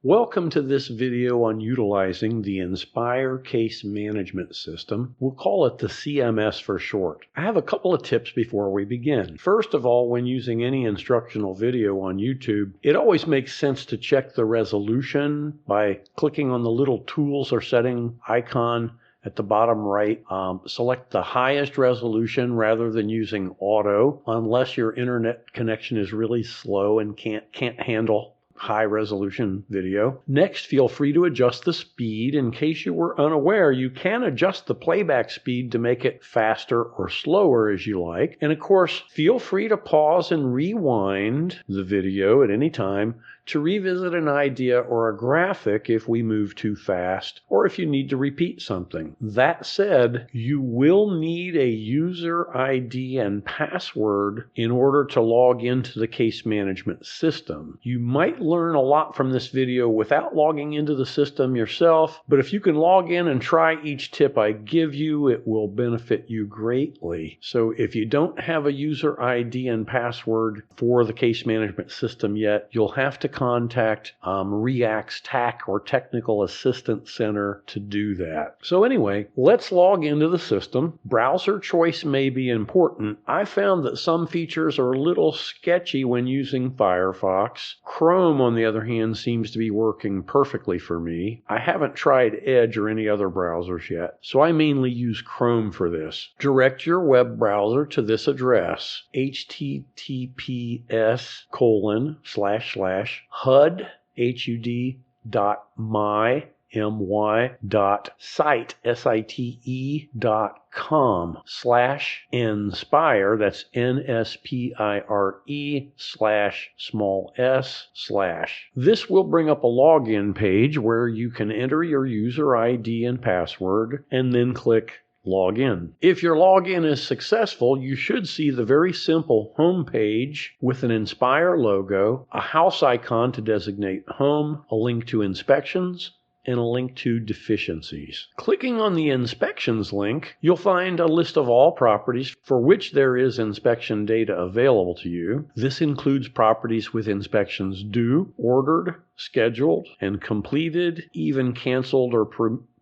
Welcome to this video on utilizing the NSPIRE case management system. We'll call it the CMS for short. I have a couple of tips before we begin. First of all, when using any instructional video on YouTube, it always makes sense to check the resolution by clicking on the little tools or setting icon at the bottom right. Select the highest resolution rather than using auto, unless your internet connection is really slow and can't handle high resolution video. Next, feel free to adjust the speed. In case you were unaware, you can adjust the playback speed to make it faster or slower as you like. And of course, feel free to pause and rewind the video at any time to revisit an idea or a graphic if we move too fast or if you need to repeat something. That said, you will need a user ID and password in order to log into the case management system. You might learn a lot from this video without logging into the system yourself, but if you can log in and try each tip I give you, it will benefit you greatly. So if you don't have a user ID and password for the case management system yet, you'll have to contact REACT's TAC or Technical Assistance Center to do that. So anyway, let's log into the system. Browser choice may be important. I found that some features are a little sketchy when using Firefox. Chrome, on the other hand, seems to be working perfectly for me. I haven't tried Edge or any other browsers yet, so I mainly use Chrome for this. Direct your web browser to this address, https://hud.my.site.com/NSPIRE, that's NSPIRE/s/. This will bring up a login page where you can enter your user ID and password and then click Log in. If your login is successful, you should see the very simple home page with an NSPIRE logo, a house icon to designate home, a link to inspections, and a link to deficiencies. Clicking on the inspections link, you'll find a list of all properties for which there is inspection data available to you. This includes properties with inspections due, ordered, scheduled, and completed, even canceled or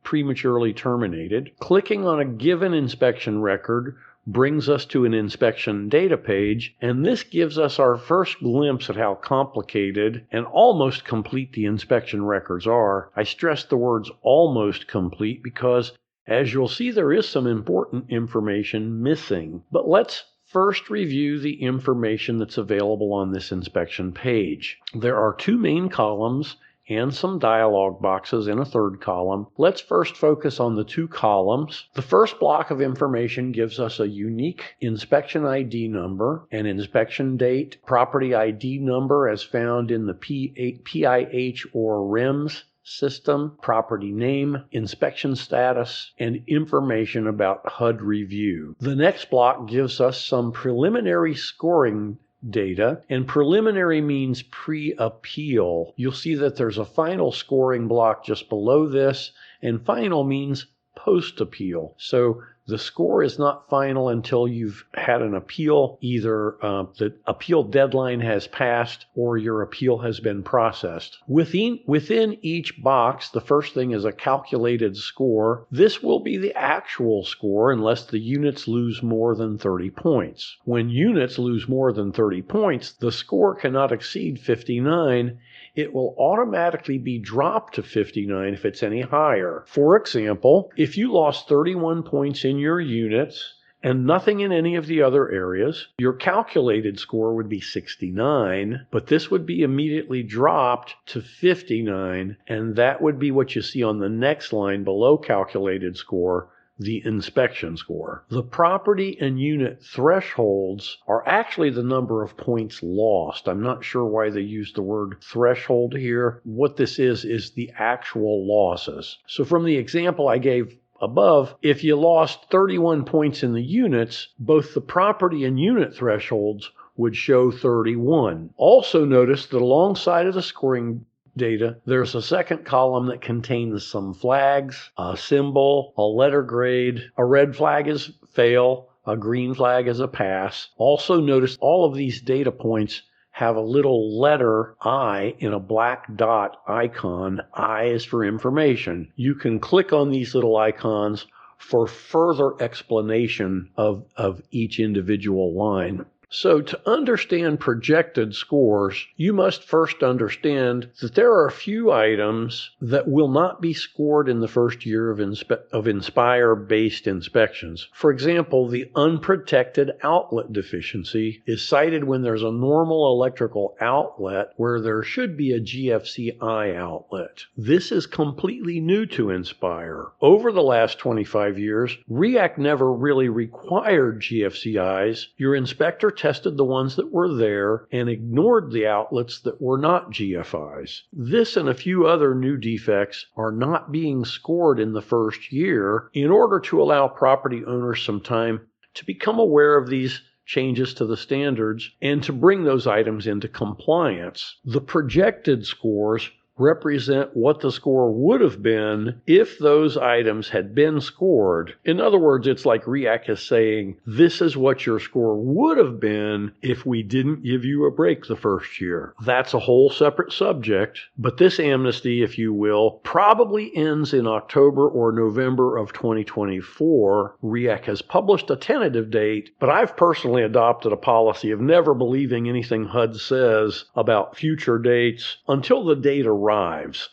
prematurely terminated. Clicking on a given inspection record brings us to an inspection data page, and this gives us our first glimpse at how complicated and almost complete the inspection records are. I stress the words almost complete because, as you'll see, there is some important information missing. But let's first review the information that's available on this inspection page. There are two main columns and some dialog boxes in a third column. Let's first focus on the two columns. The first block of information gives us a unique inspection ID number, an inspection date, property ID number as found in the PIH or REMS system, property name, inspection status, and information about HUD review. The next block gives us some preliminary scoring data, and preliminary means pre-appeal. You'll see that there's a final scoring block just below this, and final means post-appeal. So the score is not final until you've had an appeal. Either the appeal deadline has passed or your appeal has been processed. Within each box, the first thing is a calculated score. This will be the actual score unless the units lose more than 30 points. When units lose more than 30 points, the score cannot exceed 59. It will automatically be dropped to 59 if it's any higher. For example, if you lost 31 points in your units and nothing in any of the other areas, your calculated score would be 69, but this would be immediately dropped to 59, and that would be what you see on the next line below calculated score, the inspection score. The property and unit thresholds are actually the number of points lost. I'm not sure why they use the word threshold here. What this is the actual losses. So from the example I gave above, if you lost 31 points in the units, both the property and unit thresholds would show 31. Also notice that alongside of the scoring data, there's a second column that contains some flags, a symbol, a letter grade. A red flag is fail, a green flag is a pass. Also notice all of these data points have a little letter I in a black dot icon. I is for information. You can click on these little icons for further explanation of each individual line. So to understand projected scores, you must first understand that there are a few items that will not be scored in the first year of NSPIRE-based inspections. For example, the unprotected outlet deficiency is cited when there's a normal electrical outlet where there should be a GFCI outlet. This is completely new to NSPIRE. Over the last 25 years, REACT never really required GFCIs. Your inspector tested the ones that were there and ignored the outlets that were not GFIs. This and a few other new defects are not being scored in the first year in order to allow property owners some time to become aware of these changes to the standards and to bring those items into compliance. The projected scores represent what the score would have been if those items had been scored. In other words, it's like REACT is saying, this is what your score would have been if we didn't give you a break the first year. That's a whole separate subject, but this amnesty, if you will, probably ends in October or November of 2024. REACT has published a tentative date, but I've personally adopted a policy of never believing anything HUD says about future dates until the date arrives.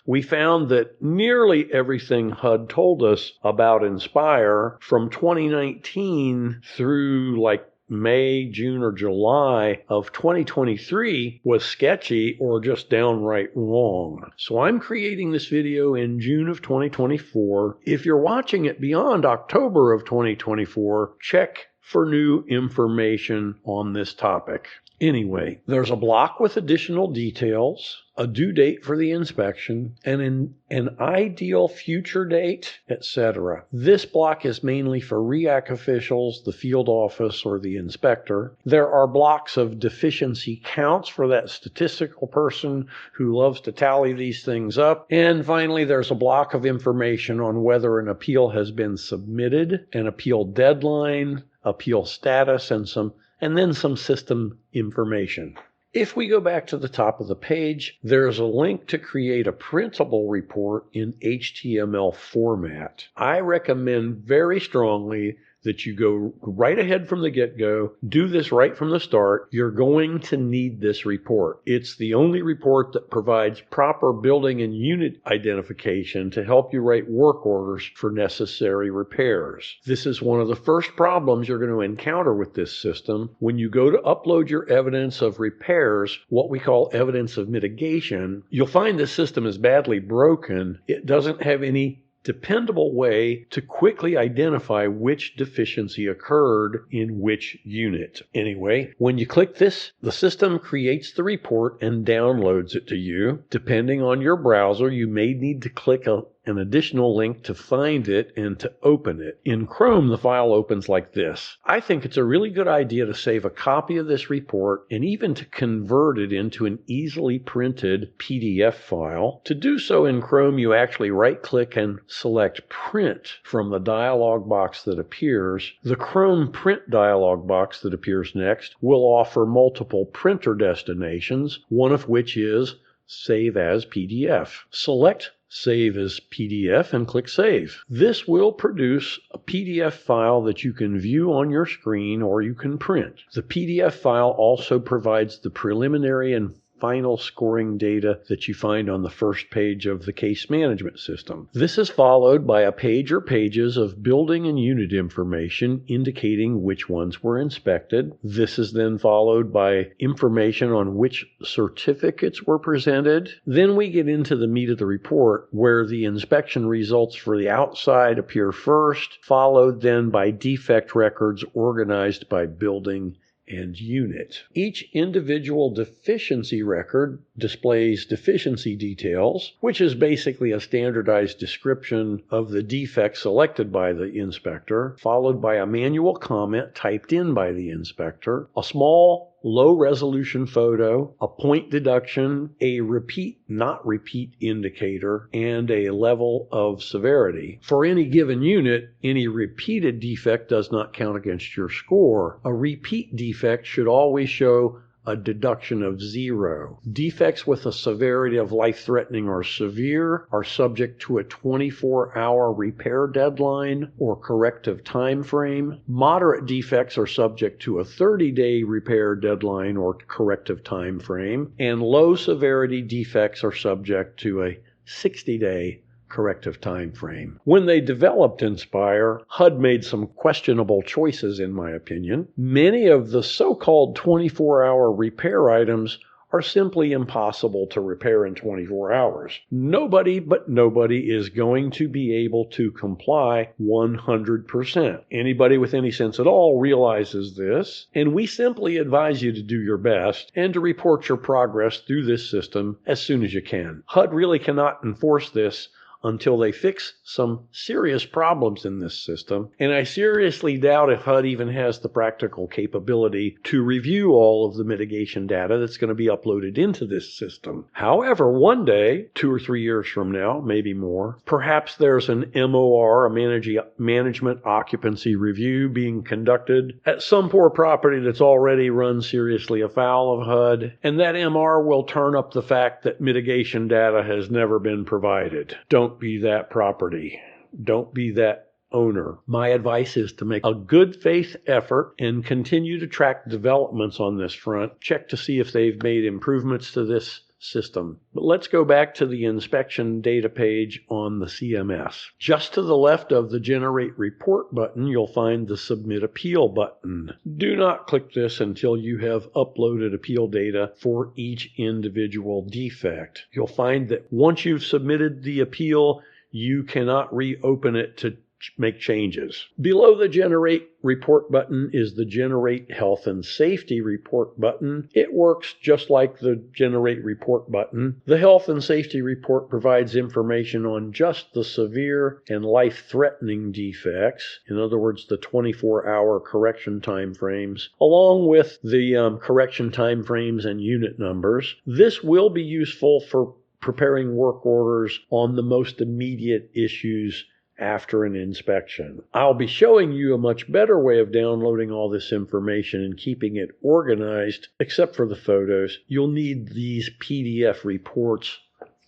We found that nearly everything HUD told us about NSPIRE from 2019 through like May, June, or July of 2023 was sketchy or just downright wrong. So I'm creating this video in June of 2024. If you're watching it beyond October of 2024, check for new information on this topic. Anyway, there's a block with additional details, a due date for the inspection, and an ideal future date, etc. This block is mainly for REACT officials, the field office, or the inspector. There are blocks of deficiency counts for that statistical person who loves to tally these things up. And finally, there's a block of information on whether an appeal has been submitted, an appeal deadline, appeal status, and then some system information. If we go back to the top of the page, there's a link to create a printable report in HTML format. I recommend very strongly that you go right ahead from the get-go, do this right from the start. You're going to need this report. It's the only report that provides proper building and unit identification to help you write work orders for necessary repairs. This is one of the first problems you're going to encounter with this system. When you go to upload your evidence of repairs, what we call evidence of mitigation, you'll find this system is badly broken. It doesn't have any dependable way to quickly identify which deficiency occurred in which unit. Anyway, when you click this, the system creates the report and downloads it to you. Depending on your browser, you may need to click an additional link to find it and to open it. In Chrome, the file opens like this. I think it's a really good idea to save a copy of this report and even to convert it into an easily printed PDF file. To do so in Chrome, you actually right-click and select Print from the dialog box that appears. The Chrome Print dialog box that appears next will offer multiple printer destinations, one of which is Save as PDF. Select Save as PDF and click Save. This will produce a PDF file that you can view on your screen or you can print. The PDF file also provides the preliminary and final scoring data that you find on the first page of the case management system. This is followed by a page or pages of building and unit information indicating which ones were inspected. This is then followed by information on which certificates were presented. Then we get into the meat of the report where the inspection results for the outside appear first, followed then by defect records organized by building and unit. Each individual deficiency record displays deficiency details, which is basically a standardized description of the defect selected by the inspector, followed by a manual comment typed in by the inspector, a small low-resolution photo, a point deduction, a repeat, not repeat indicator, and a level of severity. For any given unit, any repeated defect does not count against your score. A repeat defect should always show a deduction of 0. Defects with a severity of life-threatening or severe are subject to a 24-hour repair deadline or corrective time frame. Moderate defects are subject to a 30-day repair deadline or corrective time frame. And low-severity defects are subject to a 60-day corrective time frame. When they developed NSPIRE, HUD made some questionable choices, in my opinion. Many of the so-called 24-hour repair items are simply impossible to repair in 24 hours. Nobody is going to be able to comply 100%. Anybody with any sense at all realizes this, and we simply advise you to do your best and to report your progress through this system as soon as you can. HUD really cannot enforce this until they fix some serious problems in this system, and I seriously doubt if HUD even has the practical capability to review all of the mitigation data that's going to be uploaded into this system. However, one day, 2 or 3 years from now, maybe more, perhaps there's an MOR, a management occupancy review, being conducted at some poor property that's already run seriously afoul of HUD, and that MR will turn up the fact that mitigation data has never been provided. Don't be that property. Don't be that owner. My advice is to make a good faith effort and continue to track developments on this front. Check to see if they've made improvements to this system. But let's go back to the inspection data page on the CMS. Just to the left of the Generate Report button, you'll find the Submit Appeal button. Do not click this until you have uploaded appeal data for each individual defect. You'll find that once you've submitted the appeal, you cannot reopen it to make changes. Below the Generate Report button is the Generate Health and Safety Report button. It works just like the Generate Report button. The Health and Safety Report provides information on just the severe and life-threatening defects, in other words, the 24-hour correction time frames, along with the correction time frames and unit numbers. This will be useful for preparing work orders on the most immediate issues after an inspection. I'll be showing you a much better way of downloading all this information and keeping it organized, except for the photos. You'll need these PDF reports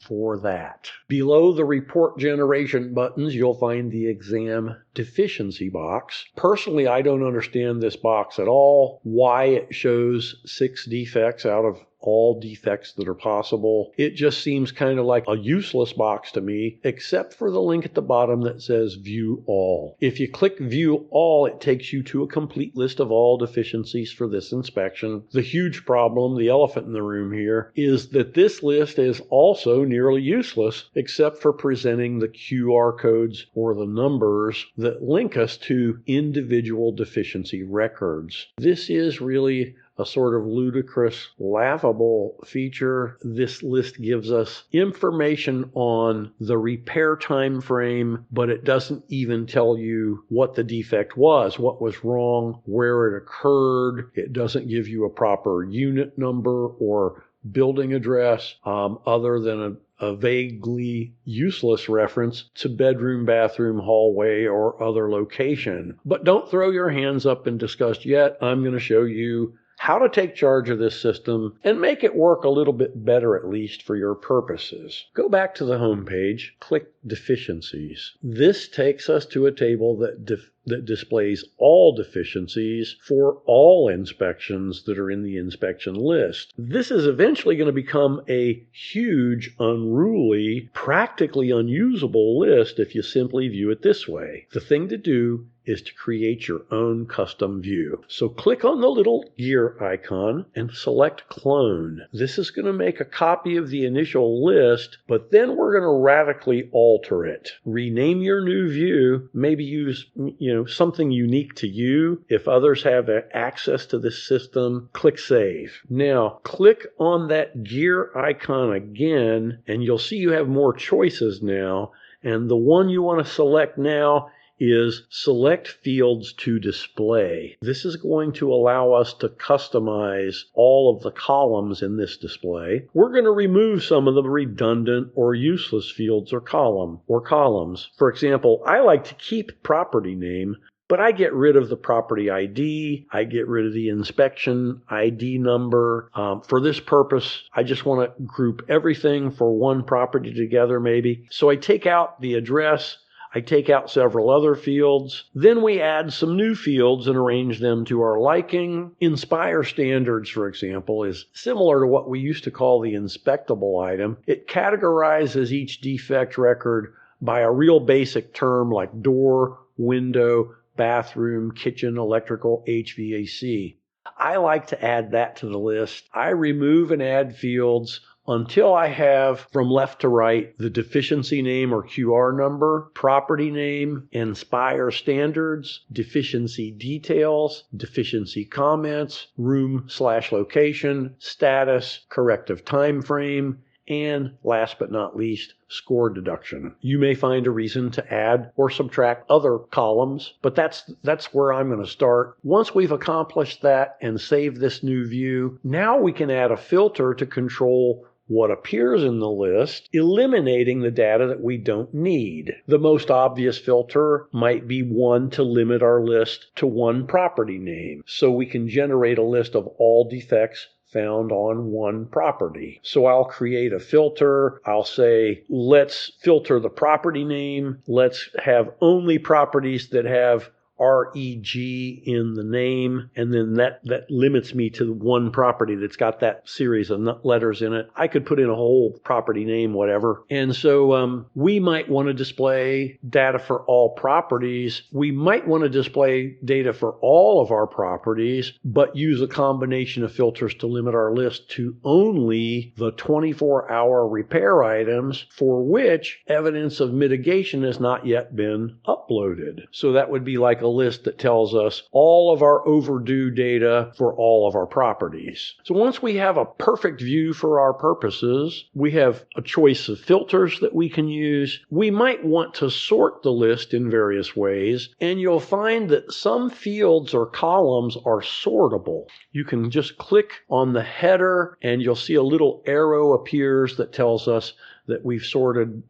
for that. Below the report generation buttons, you'll find the exam deficiency box. Personally, I don't understand this box at all, why it shows 6 defects out of all defects that are possible. It just seems kind of like a useless box to me, except for the link at the bottom that says View All. If you click View All, it takes you to a complete list of all deficiencies for this inspection. The huge problem, the elephant in the room here, is that this list is also nearly useless, except for presenting the QR codes or the numbers that link us to individual deficiency records. This is really a sort of ludicrous, laughable feature. This list gives us information on the repair time frame, but it doesn't even tell you what the defect was, what was wrong, where it occurred. It doesn't give you a proper unit number or building address, other than a vaguely useless reference to bedroom, bathroom, hallway, or other location. But don't throw your hands up in disgust yet. I'm going to show you how to take charge of this system and make it work a little bit better, at least for your purposes. Go back to the home page, click Deficiencies. This takes us to a table that displays all deficiencies for all inspections that are in the inspection list. This is eventually going to become a huge, unruly, practically unusable list if you simply view it this way. The thing to do is to create your own custom view. So click on the little gear icon and select Clone. This is going to make a copy of the initial list, but then we're going to radically alter it. Rename your new view, maybe use something unique to you. If others have access to this system, click Save. Now, click on that gear icon again, and you'll see you have more choices now, and the one you want to select now is Select Fields to Display. This is going to allow us to customize all of the columns in this display. We're going to remove some of the redundant or useless fields or columns. For example, I like to keep property name, But I get rid of the property ID. I get rid of the inspection ID number. For this purpose, I just want to group everything for one property together maybe. So I take out the address. I take out several other fields. Then we add some new fields and arrange them to our liking. NSPIRE standards, for example, is similar to what we used to call the inspectable item. It categorizes each defect record by a real basic term like door, window, bathroom, kitchen, electrical, HVAC. I like to add that to the list. I remove and add fields until I have, from left to right, the deficiency name or QR number, property name, NSPIRE standards, deficiency details, deficiency comments, room/location, status, corrective time frame, and last but not least, score deduction. You may find a reason to add or subtract other columns, but that's where I'm going to start. Once we've accomplished that and saved this new view, now we can add a filter to control what appears in the list, eliminating the data that we don't need. The most obvious filter might be one to limit our list to one property name, so we can generate a list of all defects found on one property. So I'll create a filter. I'll say, let's filter the property name. Let's have only properties that have REG in the name, and then that limits me to one property that's got that series of letters in it. I could put in a whole property name, whatever. And so we might want to display data for all properties. We might want to display data for all of our properties, but use a combination of filters to limit our list to only the 24-hour repair items for which evidence of mitigation has not yet been uploaded. So that would be like a list that tells us all of our overdue data for all of our properties. So once we have a perfect view for our purposes, we have a choice of filters that we can use. We might want to sort the list in various ways, and you'll find that some fields or columns are sortable. You can just click on the header and you'll see a little arrow appears that tells us that we've sorted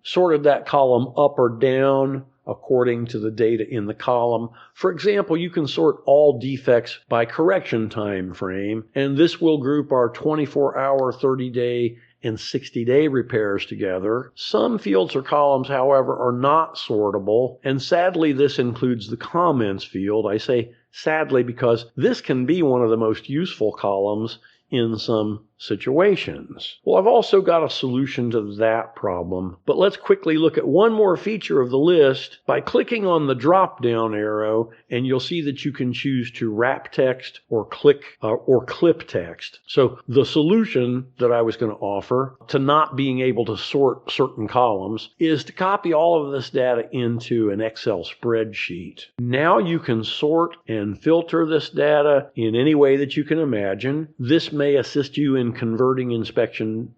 that column up or down according to the data in the column. For example, you can sort all defects by correction time frame, and this will group our 24-hour, 30-day, and 60-day repairs together. Some fields or columns, however, are not sortable, and sadly, this includes the comments field. I say sadly because this can be one of the most useful columns in some situations. Well, I've also got a solution to that problem, but let's quickly look at one more feature of the list by clicking on the drop-down arrow, and you'll see that you can choose to wrap text or clip text. So the solution that I was going to offer to not being able to sort certain columns is to copy all of this data into an Excel spreadsheet. Now you can sort and filter this data in any way that you can imagine. This may assist you in converting inspection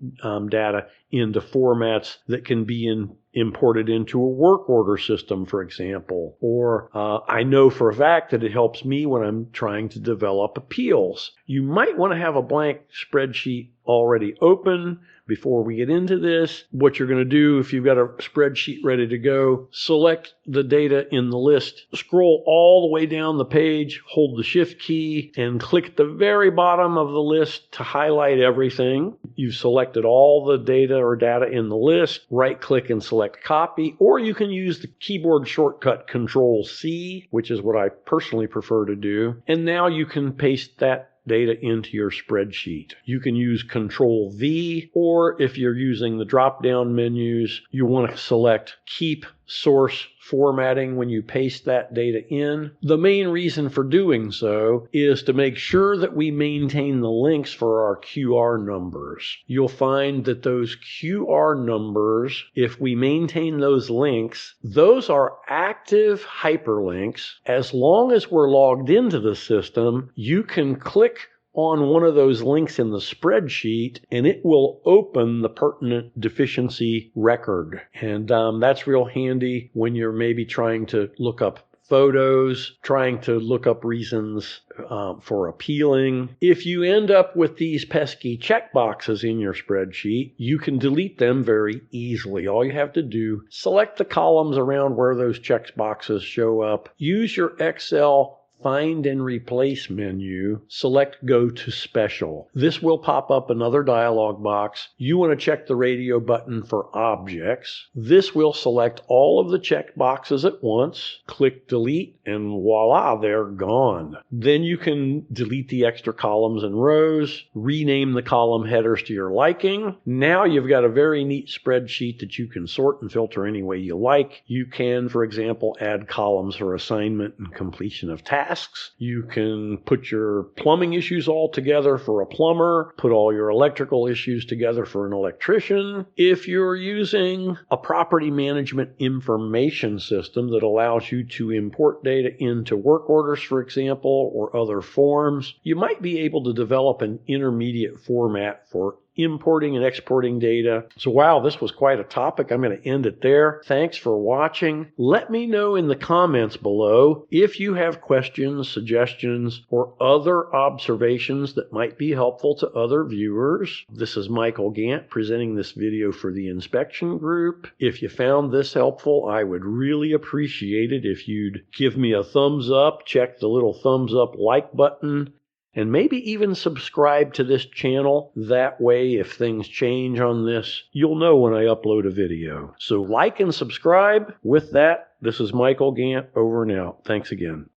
data into formats that can be imported into a work order system, for example. Or I know for a fact that it helps me when I'm trying to develop appeals. You might want to have a blank spreadsheet already open before we get into this. What you're going to do, if you've got a spreadsheet ready to go, select the data in the list, scroll all the way down the page, hold the Shift key, and click at the very bottom of the list to highlight everything. You've selected all the data in the list, right-click and select copy, or you can use the keyboard shortcut Control-C, which is what I personally prefer to do, and now you can paste that data into your spreadsheet. You can use Control-V, or if you're using the drop-down menus, you want to select Keep Source Formatting when you paste that data in. The main reason for doing so is to make sure that we maintain the links for our QR numbers. You'll find that those QR numbers, if we maintain those links, those are active hyperlinks. As long as we're logged into the system, you can click on one of those links in the spreadsheet and it will open the pertinent deficiency record. And that's real handy when you're maybe trying to look up photos, trying to look up reasons for appealing. If you end up with these pesky checkboxes in your spreadsheet, you can delete them very easily. All you have to do, select the columns around where those checkboxes show up, use your Excel Find and Replace menu, select Go to Special. This will pop up another dialog box. You want to check the radio button for objects. This will select all of the check boxes at once, click Delete, and voila, they're gone. Then you can delete the extra columns and rows, rename the column headers to your liking. Now you've got a very neat spreadsheet that you can sort and filter any way you like. You can, for example, add columns for assignment and completion of tasks. You can put your plumbing issues all together for a plumber, put all your electrical issues together for an electrician. If you're using a property management information system that allows you to import data into work orders, for example, or other forms, you might be able to develop an intermediate format for importing and exporting data. So wow, this was quite a topic. I'm going to end it there. Thanks for watching. Let me know in the comments below if you have questions, suggestions, or other observations that might be helpful to other viewers. This is Michael Gant presenting this video for the inspection group. If you found this helpful, I would really appreciate it if you'd give me a thumbs up, check the little thumbs up like button, and maybe even subscribe to this channel. That way, if things change on this, you'll know when I upload a video. So like and subscribe. With that, this is Michael Gant, over and out. Thanks again.